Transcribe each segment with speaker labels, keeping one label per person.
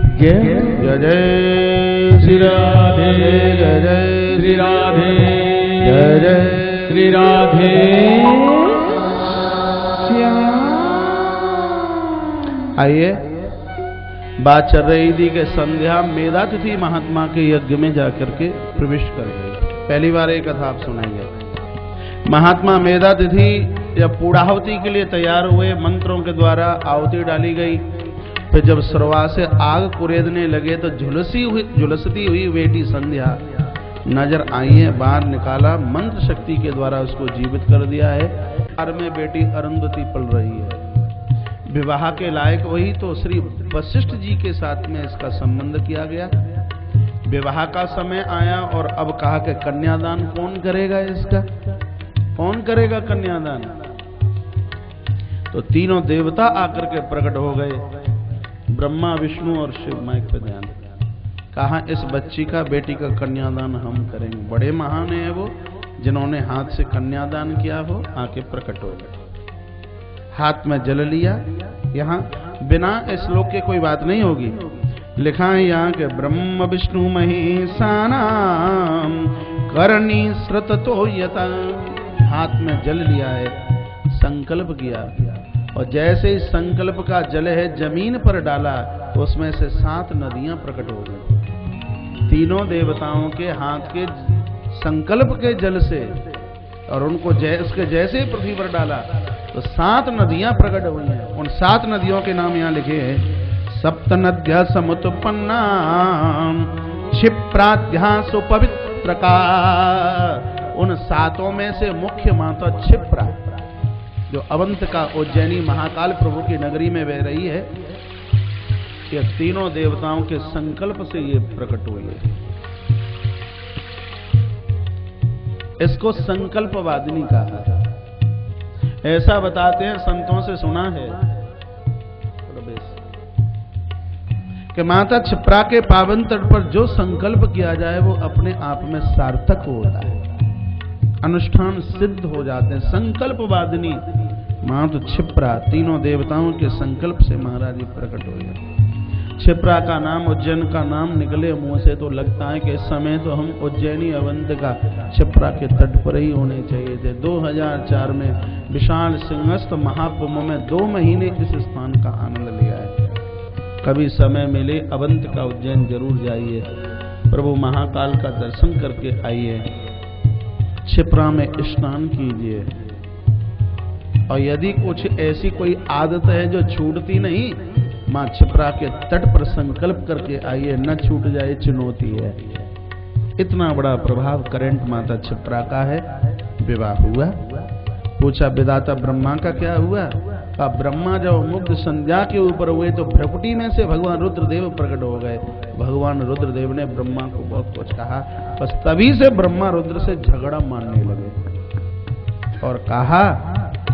Speaker 1: जय जय श्री राधे, जय जय श्री राधे, जय जय श्री राधे श्याम। आइए, बात चल रही थी कि संध्या मेधातिथि महात्मा के यज्ञ में जाकर के प्रविष्ट कर गई। पहली बार एक कथा आप सुनाइए। महात्मा मेधातिथि जब पूर्णाहुति के लिए तैयार हुए, मंत्रों के द्वारा आहुति डाली गई, फिर जब सरवा से आग कुरेदने लगे तो झुलसती हुई बेटी संध्या नजर आई है। बाहर निकाला, मंत्र शक्ति के द्वारा उसको जीवित कर दिया है। घर में बेटी अरुंधति पल रही है। विवाह के लायक वही तो श्री वशिष्ठ जी के साथ में इसका संबंध किया गया। विवाह का समय आया और अब कहा कि कन्यादान कौन करेगा, इसका कौन करेगा कन्यादान। तो तीनों देवता आकर के प्रकट हो गए, ब्रह्मा विष्णु और शिव। माइक पे ध्यान। कहा इस बच्ची का, बेटी का कन्यादान हम करेंगे। बड़े महान है वो, जिन्होंने हाथ से कन्यादान किया हो, आके प्रकट हो गए। हाथ में जल लिया। यहाँ बिना श्लोक के कोई बात नहीं होगी। लिखा है यहाँ के ब्रह्म विष्णु महेशानाम करणी श्रुत तो यता। हाथ में जल लिया है, संकल्प किया, और जैसे ही संकल्प का जल है जमीन पर डाला तो उसमें से 7 नदियां प्रकट हो गई। तीनों देवताओं के हाथ के संकल्प के जल से, और उनको उसके जैसे ही पृथ्वी पर डाला तो 7 नदियां प्रकट हुई हैं। उन 7 नदियों के नाम यहाँ लिखे हैं। सप्त नद्या समुत्पन्ना क्षिप्राद्या सुपवित्र का। उन 7 में से मुख्य माता क्षिप्रा, जो अवंत का उज्जैनी महाकाल प्रभु की नगरी में बह रही है, ये तीनों देवताओं के संकल्प से ये प्रकट हुई है। इसको संकल्प वादिनी कहा है। ऐसा बताते हैं, संतों से सुना है कि माता क्षिप्रा के पावन तट पर जो संकल्प किया जाए वो अपने आप में सार्थक होता है, अनुष्ठान सिद्ध हो जाते हैं। संकल्प वादिनी माता क्षिप्रा तीनों देवताओं के संकल्प से महाराज जी प्रकट हो गए। क्षिप्रा का नाम, उज्जैन का नाम निकले मुंह से तो लगता है कि इस समय तो हम उज्जैनी अवंत का क्षिप्रा के तट पर ही होने चाहिए थे। 2004 में विशाल सिंहस्थ महाकुंभ में 2 महीने इस स्थान का आनंद लिया है। कभी समय मिले अवंत का उज्जैन जरूर जाइए, प्रभु महाकाल का दर्शन करके आइए, क्षिप्रा में स्नान कीजिए। और यदि कुछ ऐसी कोई आदत है जो छूटती नहीं, मां क्षिप्रा के तट पर संकल्प करके आइए, न छूट जाए चुनौती है। इतना बड़ा प्रभाव करंट माता क्षिप्रा का है। विवाह हुआ, पूछा विधाता ब्रह्मा का क्या हुआ। का ब्रह्मा जब मुग्ध संध्या के ऊपर हुए तो भ्रकुटी में से भगवान रुद्रदेव प्रकट हो गए। भगवान रुद्रदेव ने ब्रह्मा को बहुत कुछ कहा, बस तभी से ब्रह्मा रुद्र से झगड़ा मानने लगे और कहा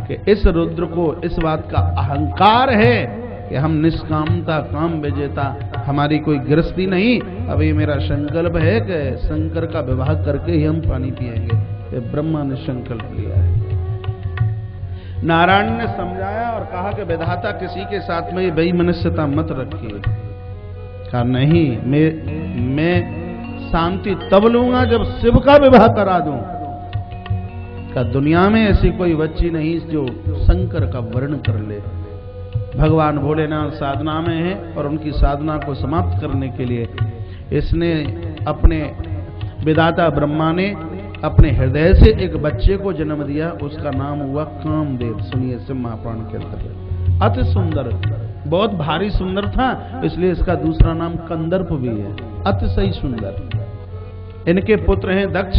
Speaker 1: कि इस रुद्र को इस बात का अहंकार है कि हम निष्कामता काम विजेता, हमारी कोई गृहस्थी नहीं। अभी मेरा संकल्प है कि शंकर का विवाह करके ही हम पानी पिएंगे। ये ब्रह्मा ने संकल्प लिया है। नारायण ने समझाया और कहा कि विधाता किसी के साथ में बेईमानस्यता मत रखिए। कहा नहीं, मैं शांति तब लूंगा जब शिव का विवाह करा दूं। का दुनिया में ऐसी कोई बच्ची नहीं जो शंकर का वर्ण कर ले। भगवान भोलेनाथ साधना में है और उनकी साधना को समाप्त करने के लिए इसने अपने विधाता ब्रह्मा ने अपने हृदय से एक बच्चे को जन्म दिया। उसका नाम हुआ कामदेव। सुनिए शिव महापुराण के अंतर्गत। अति सुंदर, बहुत भारी सुंदर था, इसलिए इसका दूसरा नाम कंदर्प भी है। अतिशय सुंदर। इनके पुत्र हैं दक्ष।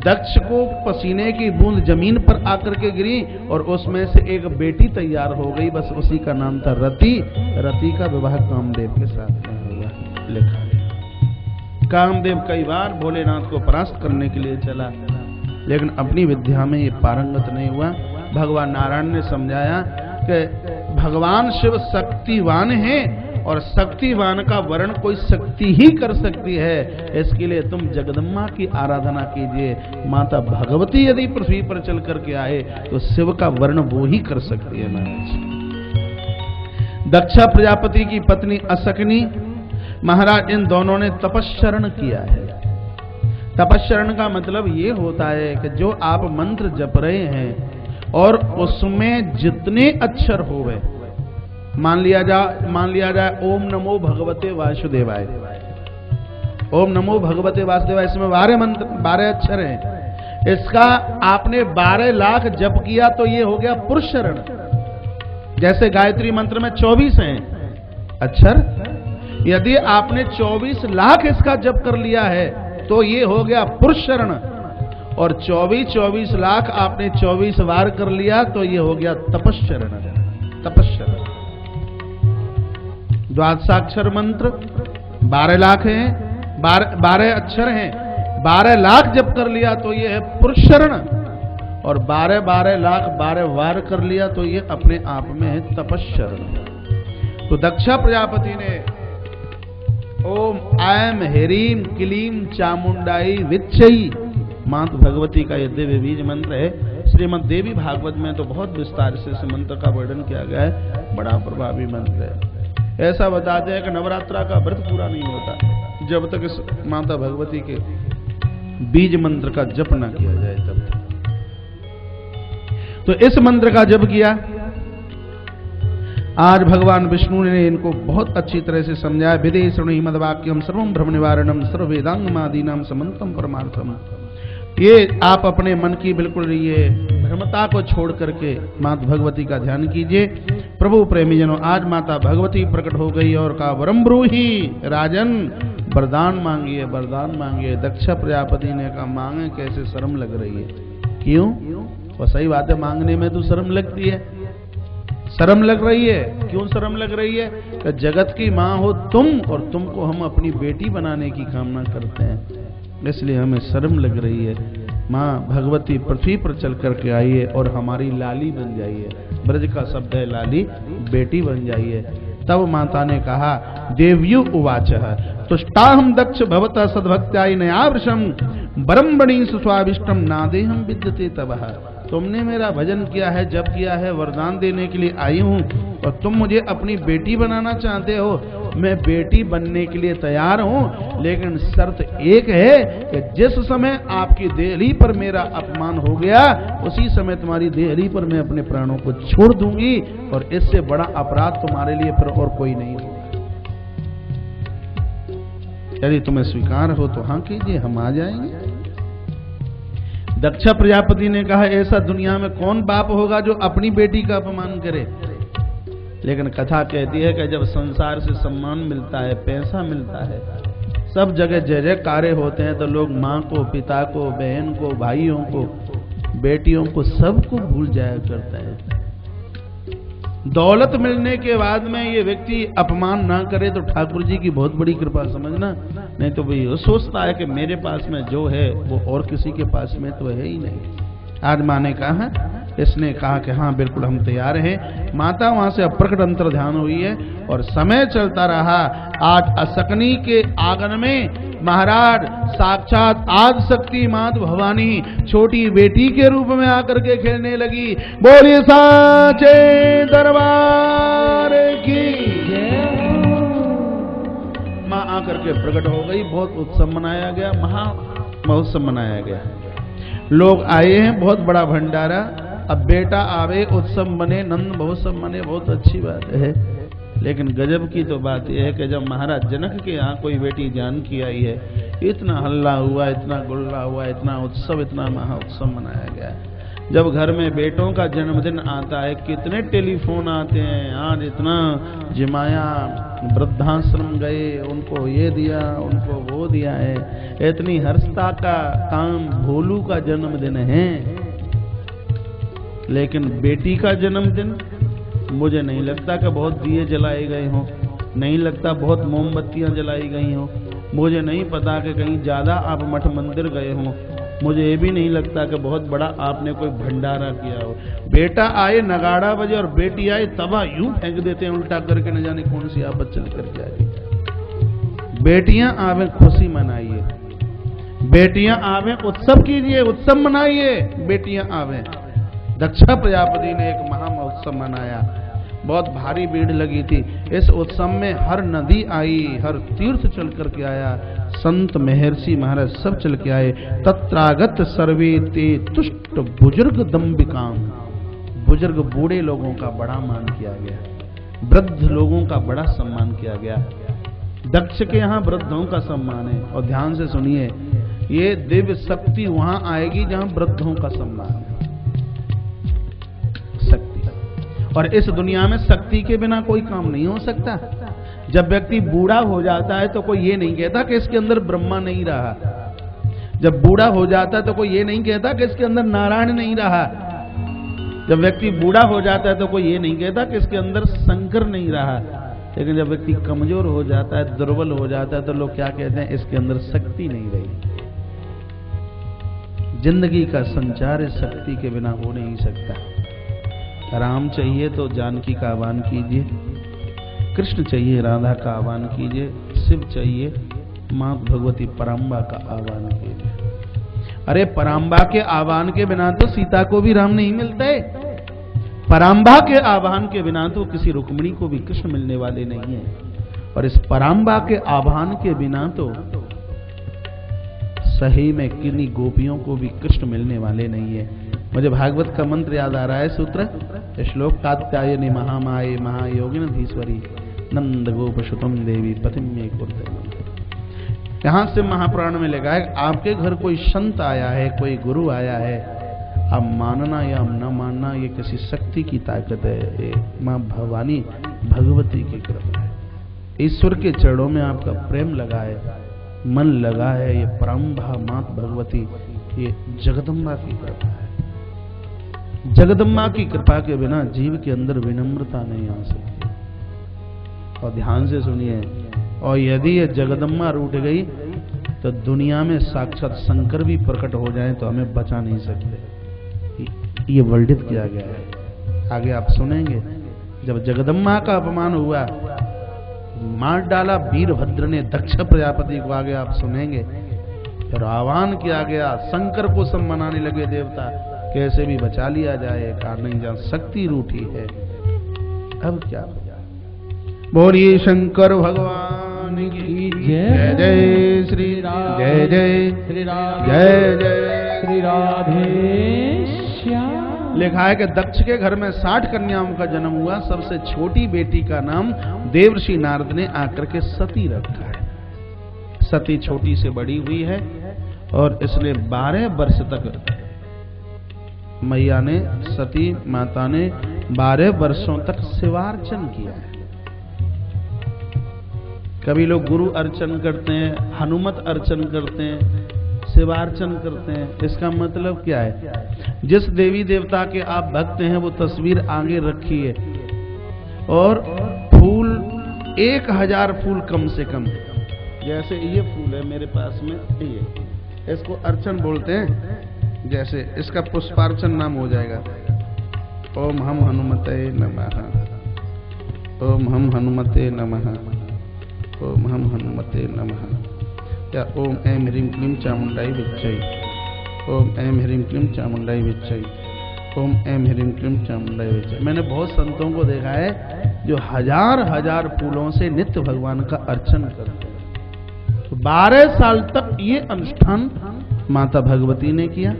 Speaker 1: दक्ष को पसीने की बूंद जमीन पर आकर के गिरी और उसमें से एक बेटी तैयार हो गई, बस उसी का नाम था रति। रति का विवाह कामदेव के साथ में हुआ। लिखा कामदेव कई बार भोलेनाथ को परास्त करने के लिए चला, लेकिन अपनी विद्या में ये पारंगत नहीं हुआ। भगवान नारायण ने समझाया कि भगवान शिव शक्तिवान है और शक्तिवान का वर्ण कोई शक्ति ही कर सकती है। इसके लिए तुम जगदम्बा की आराधना कीजिए। माता भगवती यदि पृथ्वी पर चल करके आए तो शिव का वर्ण वो ही कर सकती है। महाराज दक्षा प्रजापति की पत्नी असकनी महाराज इन दोनों ने तपश्चरण किया है। तपश्चरण का मतलब ये होता है कि जो आप मंत्र जप रहे हैं और उसमें जितने अक्षर होवे, मान लिया जाए ओम नमो भगवते वासुदेवाय, ओम नमो भगवते वासुदेवाय, इसमें 12 अक्षर हैं। इसका आपने 12 लाख जप किया तो ये हो गया पुरुष शरण। जैसे गायत्री मंत्र में 24 हैं अक्षर, यदि आपने 24 लाख इसका जप कर लिया है तो ये हो गया पुरुष शरण। और 24 लाख आपने 24 बार कर लिया तो ये हो गया तपश्चरण। तपश्चरण द्वादशाक्षर मंत्र 12 लाख हैं, 12 अक्षर हैं, 12 लाख जप कर लिया तो ये है पुरुष शरण। और 12 लाख 12 बार कर लिया तो ये अपने आप में है तपश्चरण। तो दक्षा प्रजापति ने ओम ऐम ह्रीम क्लीम चामुंडाई विच्छई, मात भगवती का यह दिव्य बीज मंत्र है। श्रीमद् देवी भागवत में तो बहुत विस्तार से इस मंत्र का वर्णन किया गया है, बड़ा प्रभावी मंत्र है। ऐसा बताते हैं कि नवरात्रा का व्रत पूरा नहीं होता जब तक इस माता भगवती के बीज मंत्र का जप न किया जाए तब तक। तो इस मंत्र का जप किया। आज भगवान विष्णु ने इनको बहुत अच्छी तरह से समझाया। विदे शृणु मद्वाक्यम सर्वं भ्रम निवारणम सर्व वेदांगमादीनाम समन्तम परमार्थम। ये आप अपने मन की बिल्कुल ये भ्रमता को छोड़ करके माता भगवती का ध्यान कीजिए। प्रभु प्रेमी जनों, आज माता भगवती प्रकट हो गई और कहा वरम ब्रूहि राजन, वरदान मांगिए, वरदान मांगिए। दक्षा प्रजापति ने कहा मांगे कैसे, शर्म लग रही है। क्यों? वो सही बात है, मांगने में तो शर्म लगती है। शर्म लग रही है। क्यों शर्म लग रही है? कि जगत की माँ हो तुम और तुमको हम अपनी बेटी बनाने की कामना करते हैं, इसलिए हमें शर्म लग रही है। माँ भगवती पृथ्वी पर चल करके आइए और हमारी लाली बन जाइए। ब्रज का शब्द है लाली, बेटी बन जाइए। तब माता ने कहा देव्यु उवाच तुष्टाहम दक्ष भवतः सद्भक्त्याय नयावृषम बरम्बणी सुस्वाभिष्टम नादेहम विद्यते तबः। तुमने मेरा भजन किया है, जप किया है, वरदान देने के लिए आई हूँ और तुम मुझे अपनी बेटी बनाना चाहते हो। मैं बेटी बनने के लिए तैयार हूँ, लेकिन शर्त एक है कि जिस समय आपकी देहली पर मेरा अपमान हो गया उसी समय तुम्हारी देहली पर मैं अपने प्राणों को छोड़ दूंगी और इससे बड़ा अपराध तुम्हारे लिए फिर और कोई नहीं होगा। यदि तुम्हें स्वीकार हो तो हाँ कीजिए, हम आ जाएंगे। दक्षा प्रजापति ने कहा ऐसा दुनिया में कौन बाप होगा जो अपनी बेटी का अपमान करे। लेकिन कथा कहती है कि जब संसार से सम्मान मिलता है, पैसा मिलता है, सब जगह जय जयकारे होते हैं, तो लोग माँ को, पिता को, बहन को, भाइयों को, बेटियों को, सबको भूल जाया करते हैं। दौलत मिलने के बाद में ये व्यक्ति अपमान ना करे तो ठाकुर जी की बहुत बड़ी कृपा समझना। नहीं तो भाई वो सोचता है कि मेरे पास में जो है वो और किसी के पास में तो है ही नहीं। आज माँ ने कहा, इसने कहा कि हाँ बिल्कुल हम तैयार हैं। माता वहां से अप्रकट अंतर ध्यान हुई है और समय चलता रहा। आज असकनी के आंगन में महाराज साक्षात आदि शक्ति मात भवानी छोटी बेटी के रूप में आकर के खेलने लगी। बोलिए साचे दरबार की माँ आकर के प्रकट हो गई। बहुत उत्सव मनाया गया, महा महोत्सव मनाया गया। लोग आए हैं, बहुत बड़ा भंडारा। अब बेटा आवे, उत्सव बने, नंद महोत्सव बने, बहुत अच्छी बात है। लेकिन गजब की तो बात यह है कि जब महाराज जनक के यहाँ कोई बेटी जानकी आई है, इतना हल्ला हुआ, इतना गुल्ला हुआ, इतना उत्सव, इतना महोत्सव मनाया गया। जब घर में बेटों का जन्मदिन आता है कितने टेलीफोन आते हैं। आज इतना जिमाया, वृद्धाश्रम गए, उनको ये दिया, उनको वो दिया है। इतनी हर्षता का काम भोलू का जन्मदिन है, लेकिन बेटी का जन्मदिन मुझे नहीं लगता कि बहुत दिए जलाए गए हों, नहीं लगता बहुत मोमबत्तियां जलाई गई हों, मुझे नहीं पता कि कहीं ज्यादा आप मठ मंदिर गए हों, मुझे ये भी नहीं लगता कि बहुत बड़ा आपने कोई भंडारा किया हो। बेटा आए, नगाड़ा बजे और बेटी आए, तवा यूं फेंक देते हैं उल्टा करके, न जाने कौन सी आफत चल करके आ गई। बेटियां आवे, खुशी मनाइए। बेटियां आवे, उत्सव कीजिए, उत्सव मनाइए। बेटियां आवे। दक्षा प्रजापति ने एक महा महोत्सव मनाया। बहुत भारी भीड़ लगी थी। इस उत्सव में हर नदी आई, हर तीर्थ चल करके आया, संत महर्षि महाराज सब चल के आए। तत्रागत सर्वे ते तुष्ट बुजुर्ग दंबिकाम, बुजुर्ग बूढ़े लोगों का बड़ा मान किया गया, वृद्ध लोगों का बड़ा सम्मान किया गया। दक्ष के यहाँ वृद्धों का सम्मान है। और ध्यान से सुनिए, ये दिव्य शक्ति वहां आएगी जहां वृद्धों का सम्मान है। शक्ति, और इस दुनिया में शक्ति के बिना कोई काम नहीं हो सकता। जब व्यक्ति बूढ़ा हो जाता है तो कोई ये नहीं कहता कि इसके अंदर ब्रह्मा नहीं रहा। जब बूढ़ा हो जाता है तो कोई ये नहीं कहता कि इसके अंदर नारायण नहीं रहा। जब व्यक्ति बूढ़ा हो जाता है तो कोई ये नहीं कहता कि इसके अंदर शंकर नहीं रहा। लेकिन जब व्यक्ति कमजोर हो जाता है, दुर्बल हो जाता है, तो लोग क्या कहते हैं, इसके अंदर शक्ति नहीं रही। जिंदगी का संचार इस शक्ति के बिना हो नहीं सकता। राम चाहिए तो जानकी का आह्वान कीजिए, कृष्ण चाहिए राधा का आह्वान कीजिए, शिव चाहिए मां भगवती पराम्बा का आह्वान कीजिए। अरे पराम्बा के आह्वान के बिना तो सीता को भी राम नहीं मिलते। पराम्बा के आह्वान के बिना तो किसी रुक्मिणी को भी कृष्ण मिलने वाले नहीं है। और इस पराम्बा के आह्वान के बिना तो सही में किन्हीं गोपियों को भी कृष्ण मिलने वाले नहीं है। मुझे भागवत का मंत्र याद आ रहा है, सूत्र श्लोक कात्यायनी महामाये महायोगिन धीश्वरी नंद गोप सुतम देवी पतिम में कुर्ते। यहां से महापुराण में लिखा है, आपके घर कोई संत आया है, कोई गुरु आया है, आप मानना या न मानना, ये किसी शक्ति की ताकत है, ये मां भवानी भगवती की कृपा है। ईश्वर के चरणों में आपका प्रेम लगा है, मन लगा है, ये पराम्बा मात भगवती, ये जगदम्बा की कृपा है। जगदम्बा की कृपा के बिना जीव के अंदर विनम्रता नहीं आ सकती। और ध्यान से सुनिए, और यदि ये जगदम्बा रूठ गई तो दुनिया में साक्षात शंकर भी प्रकट हो जाए तो हमें बचा नहीं सकते। ये वर्णित किया गया है, आगे आप सुनेंगे। जब जगदम्बा का अपमान हुआ, मार डाला वीरभद्र ने दक्ष प्रजापति को, आगे आप सुनेंगे। फिर आह्वान किया गया, शंकर को सब मनाने लगे देवता, कैसे भी बचा लिया जाए, कारण नहीं जहां शक्ति रूठी है। अब क्या होगा? बोलिए शंकर भगवान की जय। जय श्री राम, जय जय श्री राम, जय जय श्री राधेश्याम। लिखा है कि दक्ष के घर में 60 कन्याओं का जन्म हुआ। सबसे छोटी बेटी का नाम देवर्षि नारद ने आकर के सती रखा है। सती छोटी से बड़ी हुई है और इसने 12 वर्ष तक, मैया ने, सती माता ने 12 वर्षों तक शिवार्चन किया है। कभी लोग गुरु अर्चन करते हैं, हनुमत अर्चन करते हैं, शिवार्चन करते हैं। इसका मतलब क्या है? जिस देवी देवता के आप भक्त हैं वो तस्वीर आगे रखिए और फूल 1000 फूल कम से कम, जैसे ये फूल है मेरे पास में, ये इसको अर्चन बोलते हैं। जैसे इसका पुष्पार्चन नाम हो जाएगा, ओम हम हनुमते नमः, ओम हम हनुमते नमः, ओम हम हनुमते नमः, या ओम ऐं ह्रीं क्लीं चामुंडाई विच्चै, ओम ऐं ह्रीं क्लीं चामुंडाई विच्चै, ओम ऐं ह्रीं क्लीं चामुंडाई विच्चै। मैंने बहुत संतों को देखा है जो 1000 फूलों से नित्य भगवान का अर्चन करते हैं। तो 12 साल तक ये अनुष्ठान माता भगवती ने किया,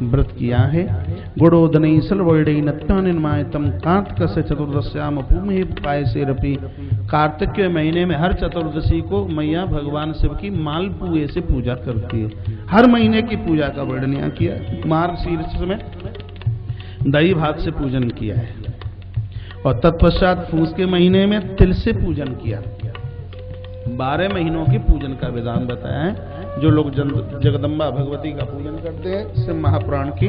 Speaker 1: व्रत किया है। गुड़ोदनई सलवर्णई नत्यानिर्मायतम कार्तिक से चतुर्दश्याम भूमि पाए से रपी। कार्तिक के महीने में हर चतुर्दशी को मैया भगवान शिव की मालपुए से पूजा करती है। हर महीने की पूजा का वर्णन यहाँ किया है। मार्गशीर्ष में दही भात से पूजन किया है और तत्पश्चात फूस के महीने में तिल से पूजन किया। 12 महीनों की पूजन का विधान बताया है। जो लोग जगदम्बा भगवती का पूजन करते हैं, शिव महापुराण की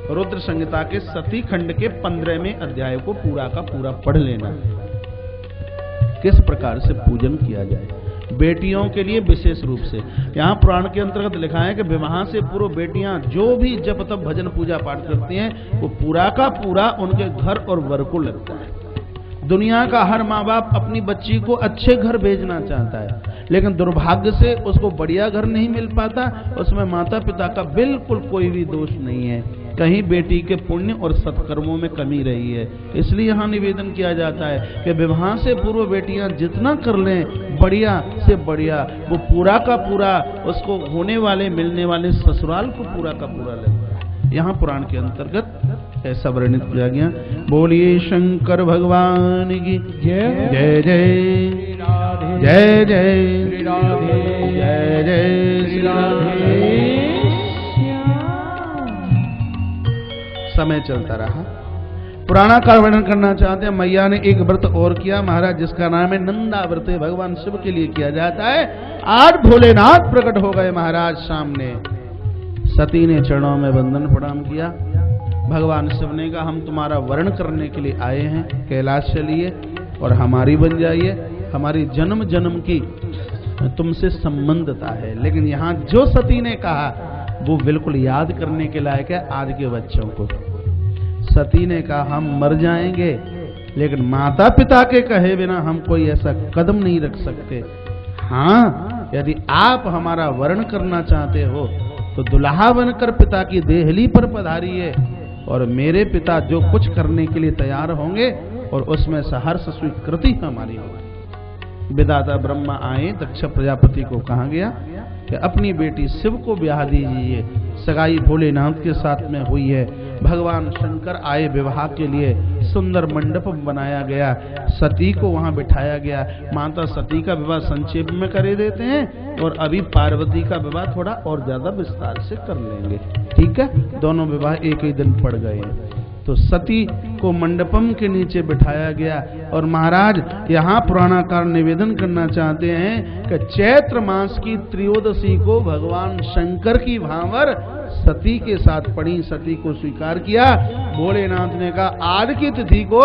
Speaker 1: रुद्र संहिता के सती खंड के 15वें अध्याय को पूरा का पूरा पढ़ लेना, किस प्रकार से पूजन किया जाए। बेटियों के लिए विशेष रूप से यहाँ पुराण के अंतर्गत लिखा है कि विवाह से पूर्व बेटियां जो भी जब तब भजन पूजा पाठ करती हैं, वो पूरा का पूरा उनके घर और वर को लगता है। दुनिया का हर माँ बाप अपनी बच्ची को अच्छे घर भेजना चाहता है, लेकिन दुर्भाग्य से उसको बढ़िया घर नहीं मिल पाता। उसमें माता पिता का बिल्कुल कोई भी दोष नहीं है। कहीं बेटी के पुण्य और सत्कर्मों में कमी रही है। इसलिए यहाँ निवेदन किया जाता है कि विवाह से पूर्व बेटियां जितना कर लें बढ़िया से बढ़िया, वो पूरा का पूरा उसको होने वाले मिलने वाले ससुराल को पूरा का पूरा लेता है। यहाँ पुराण के अंतर्गत ऐसा वर्णित किया गया। बोलिए शंकर भगवान की जय जय जय जय जय श्री राधे जय जय श्री राधे। समय चलता रहा। पुराना का वर्णन करना चाहते हैं। मैया ने एक व्रत और किया महाराज, जिसका नाम है नंदा व्रत, भगवान शिव के लिए किया जाता है। आज भोलेनाथ प्रकट हो गए महाराज सामने। सती ने चरणों में वंदन प्रणाम किया। भगवान शिव ने कहा हम तुम्हारा वर्ण करने के लिए आए हैं, कैलाश चलिए और हमारी बन जाइए। हमारी जन्म जन्म की तुमसे संबंधता है। लेकिन यहाँ जो सती ने कहा वो बिल्कुल याद करने के लायक है आज के बच्चों को। सती ने कहा हम मर जाएंगे लेकिन माता पिता के कहे बिना हम कोई ऐसा कदम नहीं रख सकते। हाँ, यदि आप हमारा वर्ण करना चाहते हो तो दुल्हा बनकर पिता की देहली पर पधारिए और मेरे पिता जो कुछ करने के लिए तैयार होंगे और उसमें सहर्ष स्वीकृति हमारी होगी। विधाता ब्रह्मा आए, दक्ष प्रजापति को कहा गया कि अपनी बेटी शिव को ब्याह दीजिए। सगाई भोलेनाथ के साथ में हुई है। भगवान शंकर आए विवाह के लिए, सुंदर मंडप बनाया गया, सती को वहां बिठाया गया। माता सती का विवाह संक्षेप में कर देते हैं और अभी पार्वती का विवाह थोड़ा और ज्यादा विस्तार से कर लेंगे। ठीक है, दोनों विवाह एक ही दिन पड़ गए। तो सती को मंडपम के नीचे बिठाया गया और महाराज यहाँ पुराणाकार निवेदन करना चाहते हैं कि चैत्र मास की त्रयोदशी को भगवान शंकर की भांवर सती के साथ पड़ी। सती को स्वीकार किया। भोलेनाथ ने कहा आज की तिथि को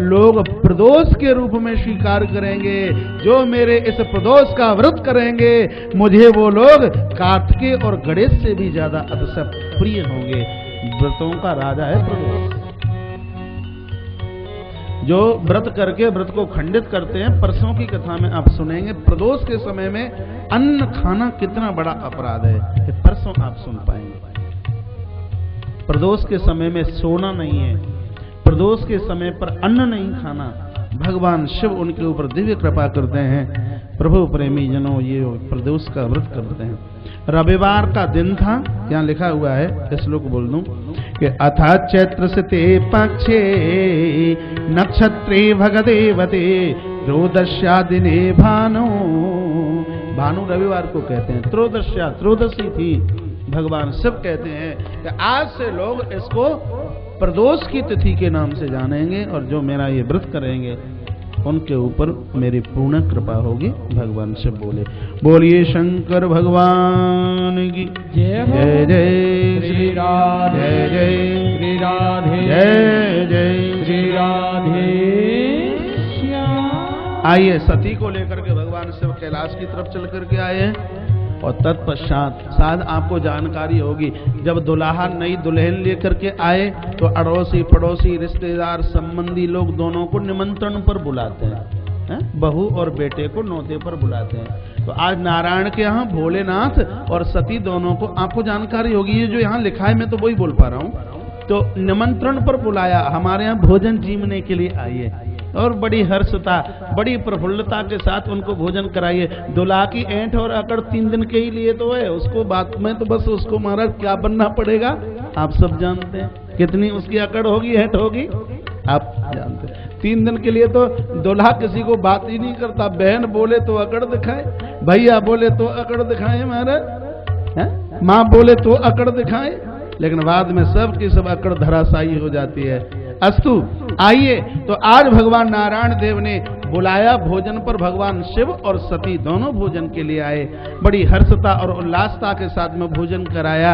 Speaker 1: लोग प्रदोष के रूप में स्वीकार करेंगे। जो मेरे इस प्रदोष का व्रत करेंगे मुझे वो लोग कार्तिकेय और गणेश से भी ज्यादा अतिशय प्रिय होंगे। व्रतों का राजा है प्रदोष। जो व्रत करके व्रत को खंडित करते हैं, परसों की कथा में आप सुनेंगे प्रदोष के समय में अन्न खाना कितना बड़ा अपराध है, परसों आप सुन पाएंगे। प्रदोष के समय में सोना नहीं है, प्रदोष के समय पर अन्न नहीं खाना। भगवान शिव उनके ऊपर दिव्य कृपा करते हैं। प्रभु प्रेमी जनों ये प्रदोष का व्रत करते हैं। रविवार का दिन था, यहाँ लिखा हुआ है, श्लोक बोल दूं कि अथा चैत्र से ते पक्षे नक्षत्रे भगदेवते त्रयोदश्या दिने भानु। भानु रविवार को कहते हैं। त्रयोदश्या त्रयोदशी थी। भगवान शिव कहते हैं कि आज से लोग इसको प्रदोष की तिथि के नाम से जानेंगे और जो मेरा ये व्रत करेंगे उनके ऊपर मेरी पूर्ण कृपा होगी। भगवान शिव बोले। बोलिए शंकर भगवान की जय जय श्री राधे जय श्री राधे जय जय श्री राधे। आइए, सती को लेकर के भगवान शिव कैलाश की तरफ चल करके आए और तत्पश्चात शायद आपको जानकारी होगी, जब दुल्हा नई दुल्हन लेकर के आए तो अड़ोसी पड़ोसी रिश्तेदार संबंधी लोग दोनों को निमंत्रण पर बुलाते हैं। बहू और बेटे को न्योते पर बुलाते हैं। तो आज नारायण के यहाँ भोलेनाथ और सती दोनों को आपको जानकारी होगी। ये जो यहाँ लिखा है मैं तो वही बोल पा रहा हूँ। तो निमंत्रण पर बुलाया, हमारे यहाँ भोजन जीवने के लिए आइए और बड़ी हर्षता बड़ी प्रफुल्लता के साथ उनको भोजन कराइए। दुल्हा की ऐंठ और अकड़ 3 दिन के ही लिए तो है, उसको बात में तो बस उसको महाराज क्या बनना पड़ेगा आप सब जानते हैं। कितनी उसकी अकड़ होगी, ऐंठ होगी आप जानते हैं। 3 दिन के लिए तो दुल्हा किसी को बात ही नहीं करता। बहन बोले तो अकड़ दिखाए, भैया बोले तो अकड़ दिखाए महाराज, माँ बोले तो अकड़ दिखाए, लेकिन बाद में सब की सब अकड़ धराशायी हो जाती है। अस्तु, आइए तो आज भगवान नारायण देव ने बुलाया भोजन पर। भगवान शिव और सती दोनों भोजन के लिए आए। बड़ी हर्षता और उल्लासता के साथ में भोजन कराया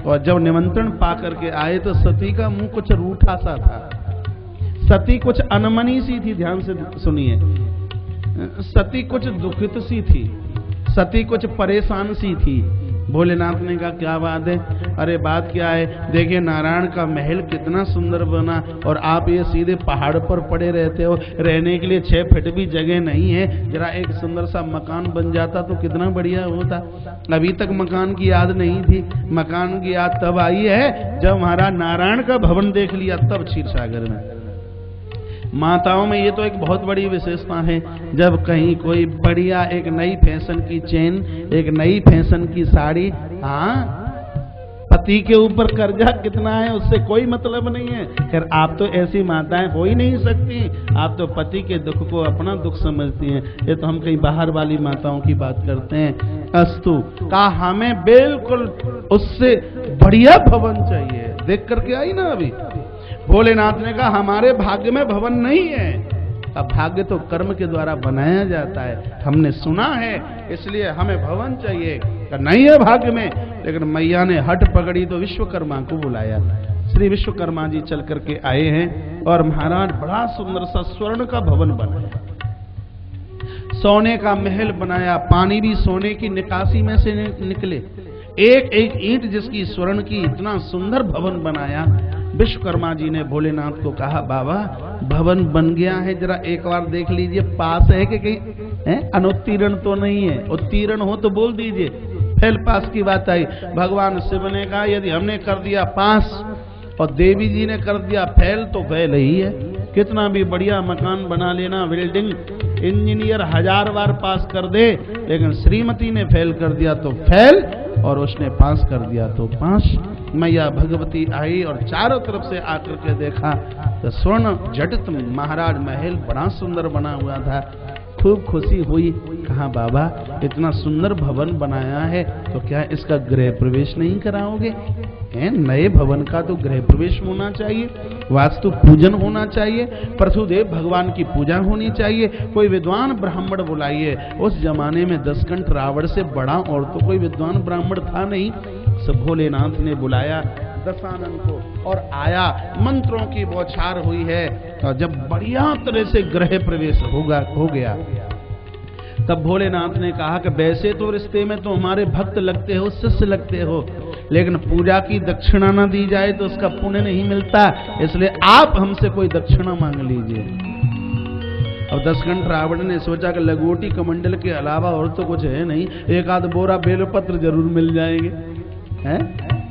Speaker 1: और जब निमंत्रण पा करके आए तो सती का मुंह कुछ रूठा सा था। सती कुछ अनमनी सी थी। ध्यान से सुनिए, सती कुछ दुखित सी थी, सती कुछ परेशान सी थी। भोलेनाथ ने कहा क्या बात है, अरे बात क्या है, देखिए नारायण का महल कितना सुंदर बना और आप ये सीधे पहाड़ पर पड़े रहते हो, रहने के लिए 6 फीट भी जगह नहीं है। जरा एक सुंदर सा मकान बन जाता तो कितना बढ़िया होता। अभी तक मकान की याद नहीं थी, मकान की याद तब आई है जब महाराज नारायण का भवन देख लिया, तब क्षीर सागर में। माताओं में ये तो एक बहुत बड़ी विशेषता है, जब कहीं कोई बढ़िया एक नई फैशन की चेन, एक नई फैशन की साड़ी, हाँ पति के ऊपर कर्जा कितना है उससे कोई मतलब नहीं है। खैर आप तो ऐसी माताएं हो ही नहीं सकती, आप तो पति के दुख को अपना दुख समझती हैं। ये तो हम कहीं बाहर वाली माताओं की बात करते हैं। अस्तु कहा हमें बिल्कुल उससे बढ़िया भवन चाहिए। देख करके आई ना अभी भोलेनाथ ने कहा हमारे भाग्य में भवन नहीं है। अब भाग्य तो कर्म के द्वारा बनाया जाता है, हमने सुना है इसलिए हमें भवन चाहिए, नहीं है भाग्य में। लेकिन मैया ने हट पकड़ी तो विश्वकर्मा को बुलाया। श्री विश्वकर्मा जी चल करके आए हैं और महाराज बड़ा सुंदर सा स्वर्ण का भवन बनाया, सोने का महल बनाया, पानी भी सोने की निकासी में से निकले, एक एक ईंट जिसकी स्वर्ण की, इतना सुंदर भवन बनाया। विश्वकर्मा जी ने भोलेनाथ को कहा बाबा भवन बन गया है, जरा एक बार देख लीजिए पास है कि कहीं अनुत्तीर्ण तो नहीं है, उत्तीर्ण हो तो बोल दीजिए। फेल पास की बात आई। भगवान शिव ने कहा यदि हमने कर दिया पास और देवी जी ने कर दिया फेल तो फेल ही है। कितना भी बढ़िया मकान बना लेना, बिल्डिंग, इंजीनियर 1000 बार पास कर दे, लेकिन श्रीमती ने फेल कर दिया तो फेल और उसने पास कर दिया तो पास। मैया भगवती आई और चारों तरफ से आकर के देखा तो स्वर्ण जटित महाराज महल बड़ा सुंदर बना हुआ था। खूब खुशी हुई। कहा बाबा इतना सुंदर भवन बनाया है तो क्या इसका गृह प्रवेश नहीं कराओगे? नए भवन का तो गृह प्रवेश होना चाहिए, वास्तु पूजन होना चाहिए, प्रथुदेव भगवान की पूजा होनी चाहिए, कोई विद्वान ब्राह्मण बुलाइए। उस जमाने में 10 कंठ रावण से बड़ा और तो कोई विद्वान ब्राह्मण था नहीं। सब भोलेनाथ ने बुलाया दशानन को और आया, मंत्रों की बौछार हुई है और जब बढ़िया तरह से गृह प्रवेश हो गया तब भोलेनाथ ने कहा कि वैसे तो रिश्ते में तो हमारे भक्त लगते हो, शिष्य लगते हो, लेकिन पूजा की दक्षिणा न दी जाए तो उसका पुण्य नहीं मिलता, इसलिए आप हमसे कोई दक्षिणा मांग लीजिए। अब 10 कंठ रावण ने सोचा कि लंगोटी कमंडल के अलावा और तो कुछ है नहीं, एक आध बोरा बेलपत्र जरूर मिल जाएंगे, हैं?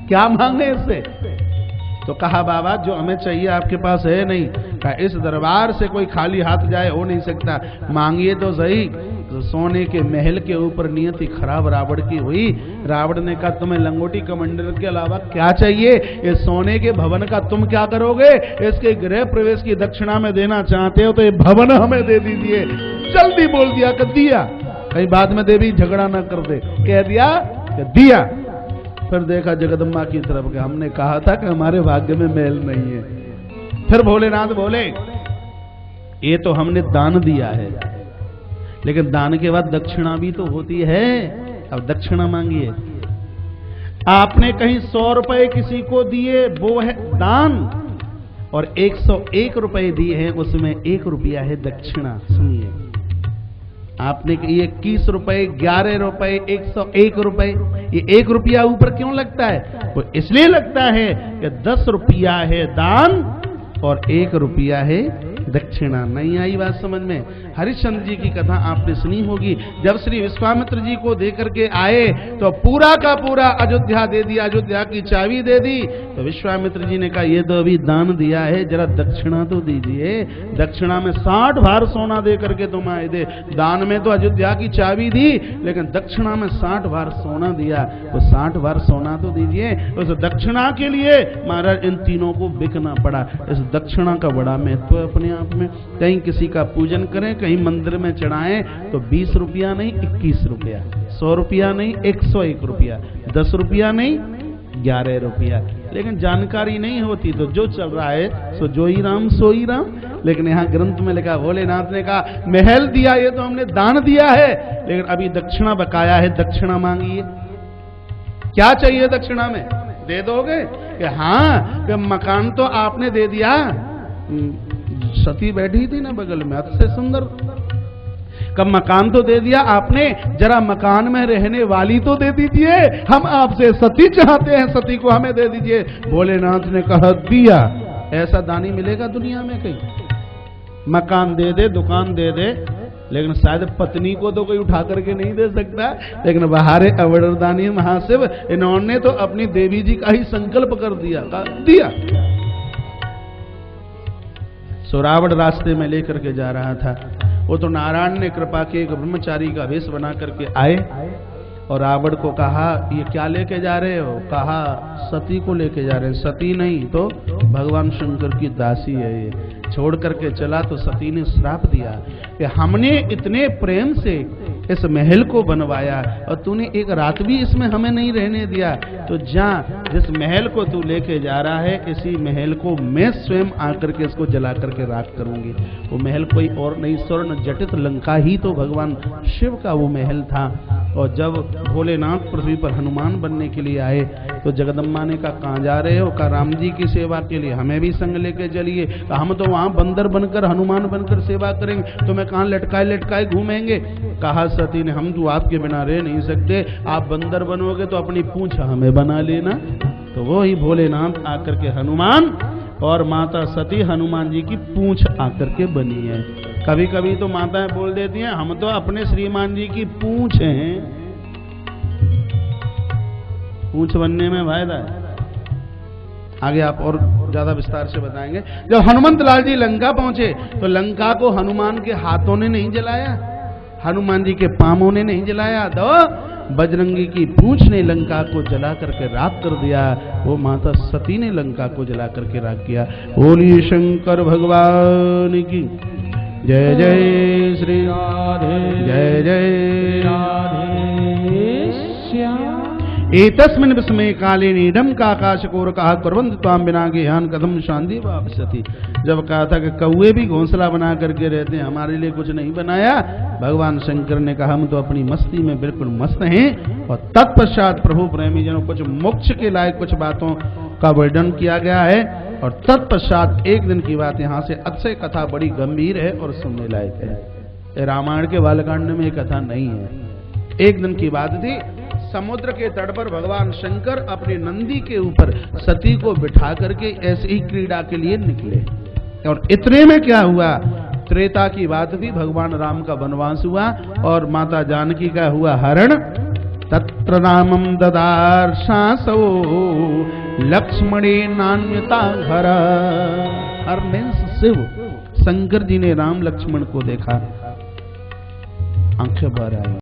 Speaker 1: क्या मांगे इससे? तो कहा बाबा जो हमें चाहिए आपके पास है नहीं। कहा इस दरबार से कोई खाली हाथ जाए हो नहीं सकता, मांगिए तो सही। तो सोने के महल के ऊपर नियति खराब रावण की हुई। रावण ने कहा तुम्हें लंगोटी कमंडल के अलावा क्या चाहिए? इस सोने के भवन का तुम क्या करोगे? इसके गृह प्रवेश की दक्षिणा में देना चाहते हो तो ये भवन हमें दे दीजिए। जल्दी बोल दिया कर दिया, कहीं बाद में देवी झगड़ा ना कर दे, कह दिया कि दिया। फिर देखा जगदम्बा की तरफ के, हमने कहा था कि हमारे भाग्य में मेल नहीं है। फिर भोलेनाथ बोले ये तो हमने दान दिया है, लेकिन दान के बाद दक्षिणा भी तो होती है, अब दक्षिणा मांगिए। आपने कहीं 100 रुपए किसी को दिए वो है दान, और 101 रुपए दिए हैं उसमें 1 रुपया है दक्षिणा। सुनिए, आपने ये 21 रुपए, 11 रुपए, 101 रुपए, ये 1 रुपया ऊपर क्यों लगता है? तो इसलिए लगता है कि 10 रुपया है दान और 1 रुपया है दक्षिणा। नहीं आई बात समझ में? हरिश्चंद्र जी की कथा आपने सुनी होगी। जब श्री विश्वामित्र जी को देकर के आए तो पूरा का पूरा अयोध्या दे दिया, अयोध्या की चाबी दे दी। तो विश्वामित्र जी ने कहा ये तो अभी दान दिया है, जरा दक्षिणा तो दीजिए। दक्षिणा में 60 भार सोना दे करके तुम आए थे। दान में तो अयोध्या की चाबी दी, लेकिन दक्षिणा में 60 भार सोना दिया, तो 60 भार सोना तो दीजिए। उस दक्षिणा के लिए महाराज इन तीनों को बिकना पड़ा। इस दक्षिणा का बड़ा महत्व है अपने आप में। कहीं किसी का पूजन करें, कहीं मंदिर में चढ़ाएं तो 20 रुपया नहीं 21 रुपया, 100 रुपया नहीं 101 रुपया, 10 रुपया नहीं 11 रुपया। लेकिन जानकारी नहीं होती तो जो चल रहा है सो जो ही राम सो ही राम। लेकिन यहाँ ग्रंथ में लिखा, भोलेनाथ ने कहा महल दिया ये तो हमने दान दिया है, लेकिन अभी दक्षिणा बकाया है, दक्षिणा मांगिए। क्या चाहिए दक्षिणा में? दे दोगे? कि हाँ, कि मकान तो आपने दे दिया, सती बैठी थी ना बगल में, अच्छे सुंदर। कब मकान तो दे दिया आपने, जरा मकान में रहने वाली तो दे दीजिए, हम आपसे सती चाहते हैं, सती को हमें दे दीजिए। भोलेनाथ ने कहा दिया। ऐसा दानी मिलेगा दुनिया में कहीं? मकान दे दे, दुकान दे दे, लेकिन शायद पत्नी को तो कोई उठा करके नहीं दे सकता। लेकिन बहारे अवरदानी महाशिव, इन्होंने तो अपनी देवी जी का ही संकल्प कर दिया, दिया। सो रावण रास्ते में लेकर के जा रहा था, वो तो नारायण ने कृपा की एक ब्रह्मचारी का वेश बना करके आए और रावण को कहा ये क्या लेके जा रहे हो? कहा सती को लेके जा रहे हैं। सती नहीं तो भगवान शंकर की दासी है ये। छोड़ करके चला तो सती ने श्राप दिया कि हमने इतने प्रेम से इस महल को बनवाया और तूने एक रात भी इसमें हमें नहीं रहने दिया, तो जा, जिस महल को तू लेके जा रहा है इसी महल को मैं स्वयं आकर के इसको जला करके राख करूंगी। वो महल कोई और नहीं, स्वर्ण जटित लंका ही तो भगवान शिव का वो महल था। और जब भोलेनाथ पृथ्वी पर हनुमान बनने के लिए आए तो जगदम्बा ने कहा कहाँ जा रहे हो? कहा राम जी की सेवा के लिए, हमें भी संग लेके चलिए। हम तो वहां बंदर बनकर हनुमान बनकर सेवा करेंगे, तो मैं कहाँ लटकाए लटकाए घूमेंगे। कहा सती ने हम तो आपके बिना रह नहीं सकते, आप बंदर बनोगे तो अपनी पूंछ हमें बना लेना। तो वो ही भोलेनाथ आकर के हनुमान और माता सती हनुमान जी की पूंछ आकर के बनी है। कभी कभी तो माताएं बोल देती हैं हम तो अपने श्रीमान जी की पूंछ हैं। पूंछ बनने में फायदा है। आगे आप और ज्यादा विस्तार से बताएंगे। जब हनुमंत लाल जी लंका पहुंचे तो लंका को हनुमान के हाथों ने नहीं जलाया, हनुमान जी के पांवों ने नहीं जलाया, तो बजरंगी की पूंछ ने लंका को जला करके राख कर दिया। वो माता सती ने लंका को जला करके राख किया। बोलिए शंकर भगवान की जय जय श्री राधे जय जय राधे श्याम। एतस्मिन् विस्मये काले नीडम का आकाशकोर कहा कुर्वन्त त्वां बिना गेहान कथम शांति वापसति। जब कहा था कि कौए भी घोंसला बना करके रहते हैं, हमारे लिए कुछ नहीं बनाया, भगवान शंकर ने कहा हम तो अपनी मस्ती में बिल्कुल मस्त हैं। और तत्पश्चात प्रभु प्रेमी जनों कुछ मोक्ष के लायक कुछ बातों का वर्णन किया गया है। और तत्पश्चात एक दिन की बात, यहाँ से अक्षय कथा बड़ी गंभीर है और सुनने लायक है। रामायण के बालकांड में कथा नहीं है। एक दिन की बात थी, समुद्र के तट पर भगवान शंकर अपने नंदी के ऊपर सती को बिठा करके ऐसे ही क्रीड़ा के लिए निकले। और इतने में क्या हुआ, त्रेता की बात थी, भगवान राम का वनवास हुआ और माता जानकी का हुआ हरण। तत्र रामं ददार्शासो लक्ष्मणे नान्यता घर। हर मीन्स शिव, शंकर जी ने राम लक्ष्मण को देखा, आंखें भर आई।